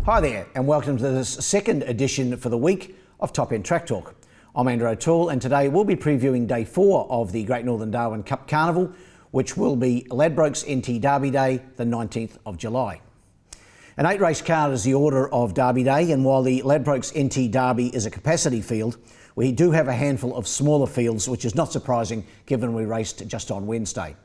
Hi there, and welcome to this second edition for the week of Top End Track Talk. I'm Andrew O'Toole, and today we'll be previewing day 4 of the Great Northern Darwin Cup Carnival, which will be Ladbrokes NT Derby Day, the 19th of July. An 8-race card is the order of Derby Day, and while the Ladbrokes NT Derby is a capacity field, we do have a handful of smaller fields, which is not surprising given we raced just on Wednesday.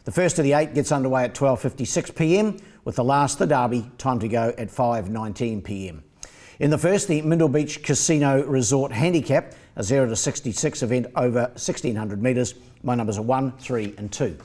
The first of the 8 gets underway at 12:56 p.m, with the last, the Derby, time to go at 5:19 p.m. In the first, the Mindle Beach Casino Resort Handicap, a 0 to 66 event over 1,600 metres. My numbers are 1, 3 and 2.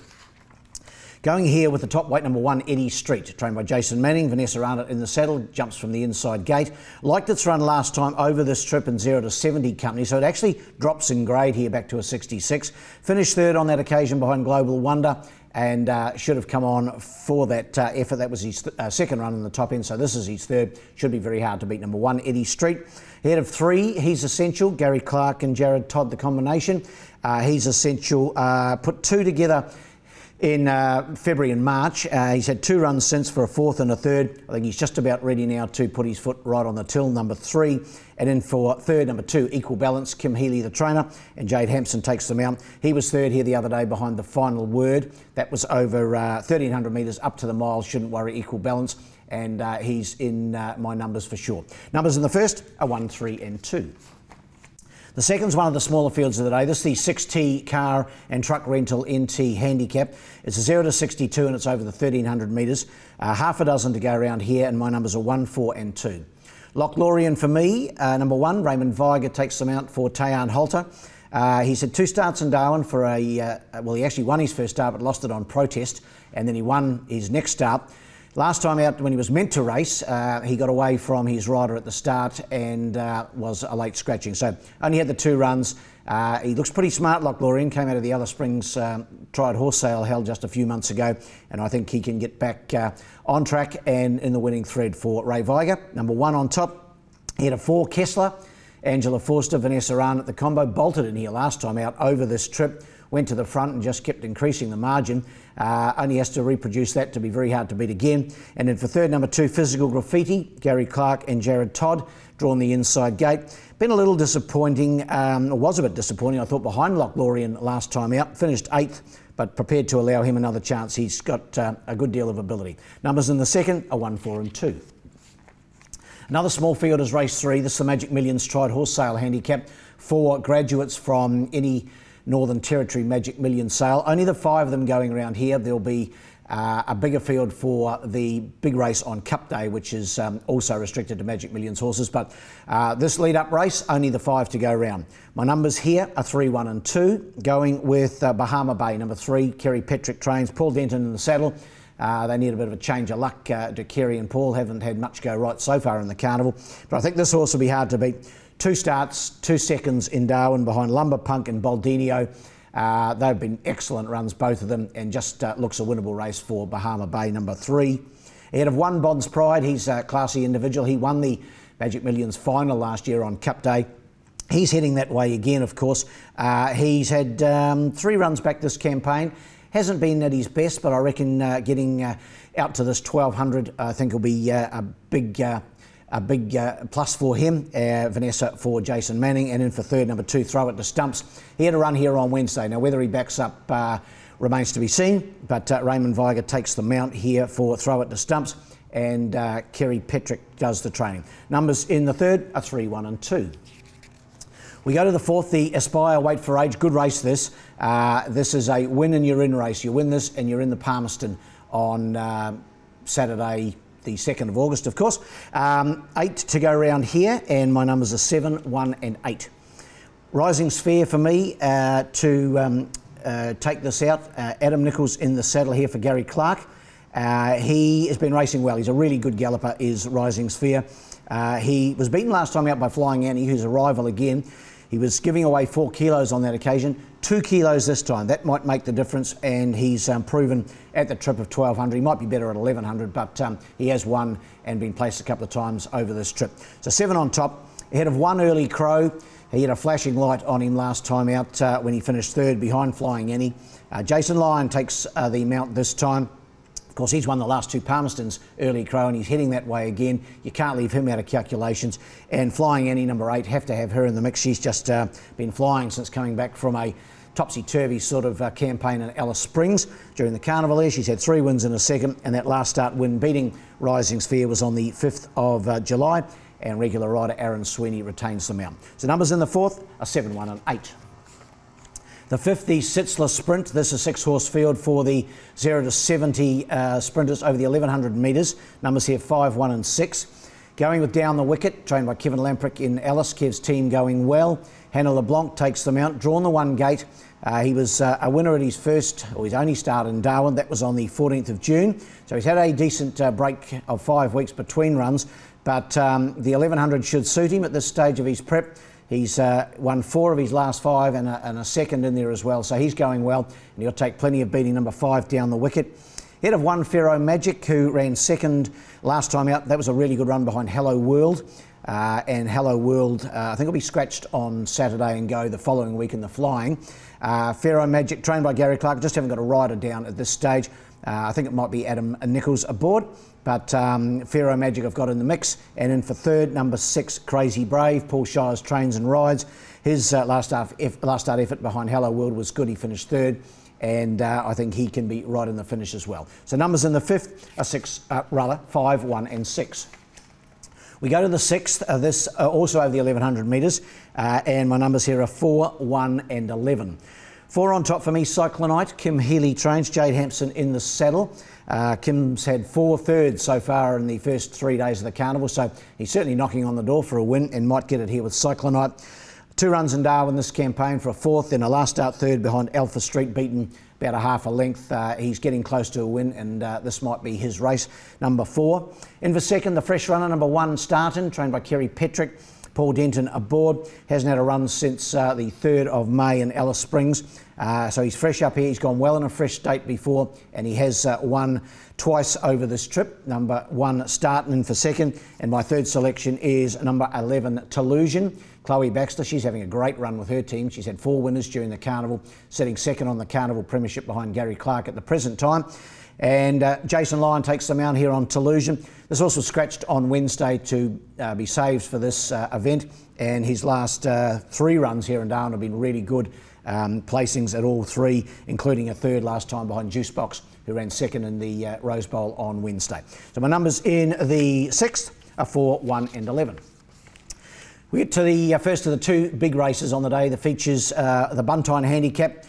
Going here with the top weight, number 1, Eddie Street, trained by Jason Manning. Vanessa Arnott in the saddle, jumps from the inside gate. Liked its run last time over this trip in 0 to 70 company, so it actually drops in grade here back to a 66. Finished third on that occasion behind Global Wonder, and should have come on for that effort. That was his second run in the top end, so this is his third. Should be very hard to beat. Number 1, Eddie Street. Ahead of 3, He's Essential, Gary Clark and Jared Todd, the combination. He's Essential put 2 together in February and March. He's had 2 runs since for a 4th and a 3rd. I think he's just about ready now to put his foot right on the till, number 3. And then for 3rd, number 2, Equal Balance, Kim Healy, the trainer, and Jade Hampson takes them out. He was 3rd here the other day behind The Final Word. That was over 1,300 metres up to the mile. Shouldn't worry, Equal Balance. And he's in my numbers for sure. Numbers in the first are 1, 3 and 2. The second's one of the smaller fields of the day. This is the 6T car and truck rental NT handicap. It's a 0 to 62 and it's over the 1,300 metres. Half a dozen to go around here, and my numbers are 1, 4 and 2. Lochlorien for me, number 1, Raymond Viger takes them out for Tayan Halter. He's had 2 starts in Darwin for well, he actually won his first start but lost it on protest, and then he won his next start. Last time out, when he was meant to race, he got away from his rider at the start and was a late scratching. So only had the 2 runs. He looks pretty smart, Lochlorien. Came out of the Alice Springs tried horse sale held just a few months ago, and I think he can get back on track and in the winning thread for Ray Viger. Number 1 on top. He had a 4, Kessler, Angela Forster, Vanessa Arnott, the combo. Bolted in here last time out over this trip. Went to the front and just kept increasing the margin. Only has to reproduce that to be very hard to beat again. And then for 3rd, number 2, Physical Graffiti, Gary Clark and Jared Todd, drawn the inside gate. Been a little disappointing, or was a bit disappointing, I thought, behind Lochlorien last time out. Finished 8th, but prepared to allow him another chance. He's got a good deal of ability. Numbers in the second are 1, 4 and 2. Another small field is race 3. This is the Magic Millions Tried Horse Sale Handicap for graduates from any Northern Territory Magic Millions sale. Only the 5 of them going around here. There'll be a bigger field for the big race on Cup Day, which is also restricted to Magic Millions horses. But this lead-up race, only the 5 to go round. My numbers here are 3, 1 and 2. Going with Bahama Bay, number 3, Kerry Petrick trains. Paul Denton in the saddle. They need a bit of a change of luck to Kerry and Paul. Haven't had much go right so far in the carnival. But I think this horse will be hard to beat. 2 starts, 2 seconds in Darwin behind Lumber Punk and Baldinio. They've been excellent runs, both of them, and just looks a winnable race for Bahama Bay, number 3. Ahead of 1, Bond's Pride. He's a classy individual. He won the Magic Millions final last year on Cup Day. He's heading that way again, of course. He's had 3 runs back this campaign. Hasn't been at his best, but I reckon getting out to this 1,200, I think will be a big plus for him. Vanessa for Jason Manning, and then for 3rd, number 2, Throw It to Stumps. He had a run here on Wednesday. Now whether he backs up remains to be seen, but Raymond Viger takes the mount here for Throw It to Stumps, and Kerry Petrick does the training. Numbers in the 3rd are 3, 1 and 2. We go to the 4th, the Aspire Wait for Age. Good race this. This is a win and you're in race. You win this and you're in the Palmerston on Saturday, the 2nd of August, of course. 8 to go around here, and my numbers are 7, 1 and 8. Rising Sphere for me to take this out. Adam Nichols in the saddle here for Gary Clark. He has been racing well. He's a really good galloper, is Rising Sphere. He was beaten last time out by Flying Annie, who's a rival again. He was giving away 4 kilos on that occasion, 2 kilos this time. That might make the difference, and he's proven at the trip of 1,200. He might be better at 1,100, but he has won and been placed a couple of times over this trip. So 7 on top. Ahead of 1, Early Crow. He had a flashing light on him last time out when he finished 3rd behind Flying Annie. Jason Lyon takes the mount this time. Of Of course, he's won the last 2 Palmerstons early, Crow, and he's heading that way again. You can't leave him out of calculations. And Flying Annie, number 8, have to have her in the mix. She's just been flying since coming back from a topsy-turvy sort of campaign in Alice Springs during the carnival there. She's had 3 wins in a second, and that last start win beating Rising Sphere was on the 5th of July, and regular rider Aaron Sweeney retains the mount. So numbers in the 4th are 7, 1 and 8. The 5th, the Sitzler Sprint. This is a 6-horse field for the 0 to 70 sprinters over the 1100 metres. Numbers here 5, 1 and 6. Going with Down the Wicket, trained by Kevin Lamprick in Alice. Kev's team going well. Hannah LeBlanc takes them out, drawn the 1 gate. He was a winner at his his only start in Darwin. That was on the 14th of June. So he's had a decent break of 5 weeks between runs, but the 1100 should suit him at this stage of his prep. He's won 4 of his last 5 and a second in there as well. So he's going well, and he'll take plenty of beating number 5 Down the Wicket. Head of 1 Pharaoh Magic, who ran second last time out. That was a really good run behind Hello World. And Hello World, I think will be scratched on Saturday and go the following week in the flying. Pharaoh Magic, trained by Gary Clark, just haven't got a rider down at this stage. I think it might be Adam Nichols aboard, but Pharaoh Magic I've got in the mix. And in for 3rd, number 6, Crazy Brave. Paul Shires trains and rides. His last start effort behind Hello World was good. He finished 3rd, and I think he can be right in the finish as well. So numbers in the 5th are 5, 1 and 6. We go to the 6th, this also over the 1100 metres, and my numbers here are 4, 1 and 11. 4 on top for me, Cyclonite. Kim Healy trains, Jade Hampson in the saddle. Kim's had 4 thirds so far in the first 3 days of the carnival, so he's certainly knocking on the door for a win and might get it here with Cyclonite. 2 runs in Darwin this campaign for a 4th, then a last start 3rd behind Alpha Street, beaten about a half a length. He's getting close to a win, and this might be his race. Number 4. In for 2nd, the fresh runner, number 1, Starton, trained by Kerry Petrick. Paul Denton aboard. Hasn't had a run since the 3rd of May in Alice Springs. So he's fresh up here. He's gone well in a fresh state before, and he has won twice over this trip. Number 1, Starton, in for 2nd. And my 3rd selection is number 11, Tellusion. Chloe Baxter, she's having a great run with her team. She's had 4 winners during the carnival, sitting 2nd on the carnival premiership behind Gary Clark at the present time. And Jason Lyon takes them out here on Tellusion. This also scratched on Wednesday to be saved for this event, and his last 3 runs here in Darwin have been really good placings at all 3, including a 3rd last time behind Juicebox, who ran 2nd in the Rose Bowl on Wednesday. So my numbers in the 6th are 4, 1 and 11. We get to the first of the 2 big races on the day. The features the Buntine Handicap,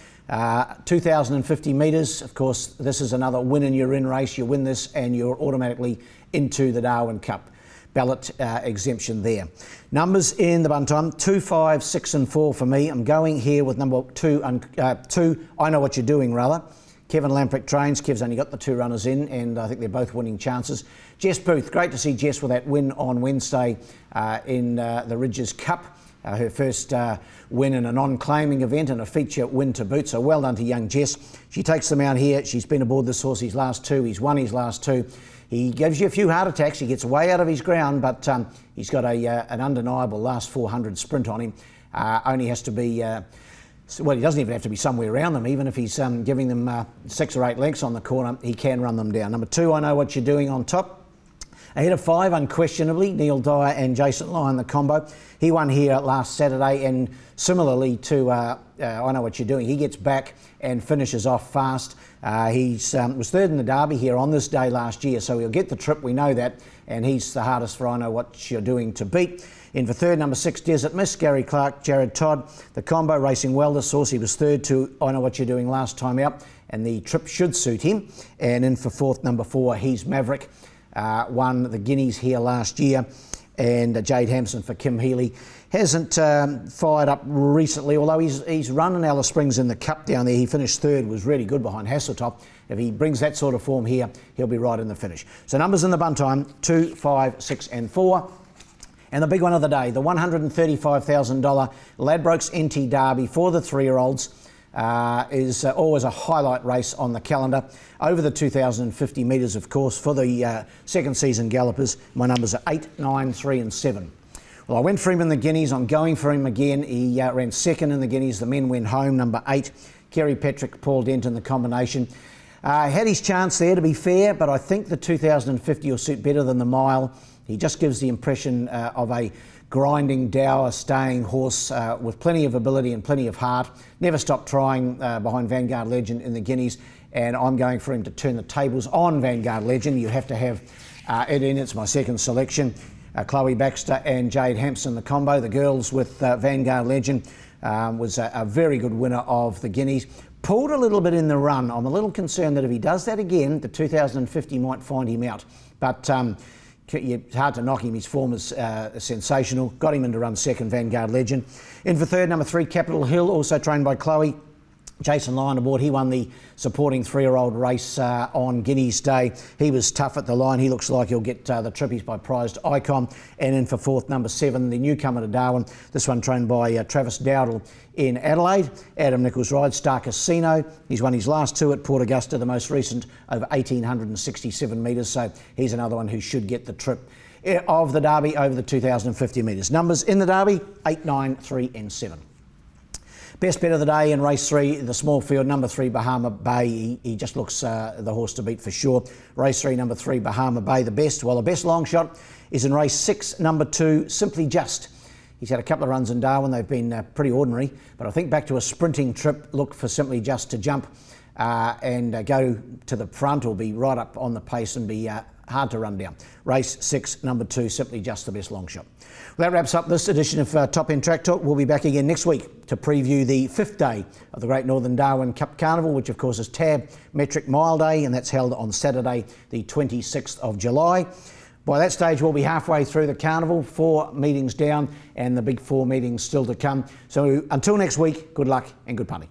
2,050 metres. Of course, this is another win and you're in race. You win this and you're automatically into the Darwin Cup. Ballot exemption there. Numbers in the Buntine, 2, 5, 6 and 4 for me. I'm going here with number 2, I Know What You're Doing, rather. Kevin Lamprick trains. Kev's only got the 2 runners in, and I think they're both winning chances. Jess Booth, great to see Jess with that win on Wednesday in the Ridges Cup. Her first win in a non-claiming event and a feature win to boot. So well done to young Jess. She takes them out here. She's been aboard this horse his last 2. He's won his last 2. He gives you a few heart attacks. He gets way out of his ground, but he's got an undeniable last 400 sprint on him. Only has to be... well, he doesn't even have to be somewhere around them. Even if he's giving them 6 or 8 lengths on the corner, he can run them down. Number 2, I Know What You're Doing on top. Ahead of 5, unquestionably, Neil Dyer and Jason Lyon, the combo. He won here last Saturday, and similarly to I Know What You're Doing, he gets back and finishes off fast. He was 3rd in the Derby here on this day last year, so he'll get the trip, we know that, and he's the hardest for I Know What You're Doing to beat. In for 3rd, number 6, Desert Miss, Gary Clark, Jared Todd. The combo racing well this horse. He was 3rd to I Know What You're Doing last time out, and the trip should suit him. And in for 4th, number 4, He's Maverick. Won the Guineas here last year, and Jade Hampson for Kim Healy. Hasn't fired up recently, although he's run in Alice Springs in the Cup down there. He finished 3rd, was really good behind Hasseltop. If he brings that sort of form here, he'll be right in the finish. So numbers in the Buntime, 2, 5, 6 and 4. And the big one of the day, the $135,000 Ladbrokes NT Derby for the 3-year-olds. Is always a highlight race on the calendar. Over the 2,050 metres, of course, for the second season gallopers. My numbers are 8, 9, 3 and 7. Well, I went for him in the Guineas. I'm going for him again. He ran 2nd in the Guineas. The men went home, number 8. Kerry Petrick, Paul Denton, the combination. Had his chance there, to be fair, but I think the 2050 will suit better than the mile. He just gives the impression of a grinding, dour, staying horse with plenty of ability and plenty of heart. Never stopped trying behind Vanguard Legend in the Guineas, and I'm going for him to turn the tables on Vanguard Legend. You have to have it in. It's my second selection. Chloe Baxter and Jade Hampson, the combo. The girls with Vanguard Legend was a very good winner of the Guineas. Pulled a little bit in the run. I'm a little concerned that if he does that again, the 2050 might find him out. But it's hard to knock him. His form is sensational. Got him into run second, Vanguard Legend. In for third, number 3, Capitol Hill, also trained by Chloe. Jason Lyon aboard. He won the supporting 3-year-old race on Guineas Day. He was tough at the line. He looks like he'll get the trippies by prized Icon. And in for fourth, number 7, the newcomer to Darwin. This one trained by Travis Dowdle in Adelaide. Adam Nichols rides Star Casino. He's won his last 2 at Port Augusta, the most recent over 1,867 metres. So he's another one who should get the trip of the Derby over the 2,050 metres. Numbers in the Derby, 8, 9, 3 and 7. Best bet of the day in race 3, the small field, number 3, Bahama Bay. He just looks the horse to beat for sure. Race 3, number 3, Bahama Bay, the best. Well, the best long shot is in race 6, number 2, Simply Just. He's had a couple of runs in Darwin. They've been pretty ordinary, but I think back to a sprinting trip, look for Simply Just to jump and go to the front or be right up on the pace and be hard to run down. Race 6, number 2, Simply Just, the best long shot. Well, that wraps up this edition of Top End Track Talk. We'll be back again next week to preview the 5th day of the Great Northern Darwin Cup Carnival, which of course is Tab Metric Mile Day, and that's held on Saturday, the 26th of July. By that stage, we'll be halfway through the carnival, 4 meetings down, and the big 4 meetings still to come. So until next week, good luck and good punting.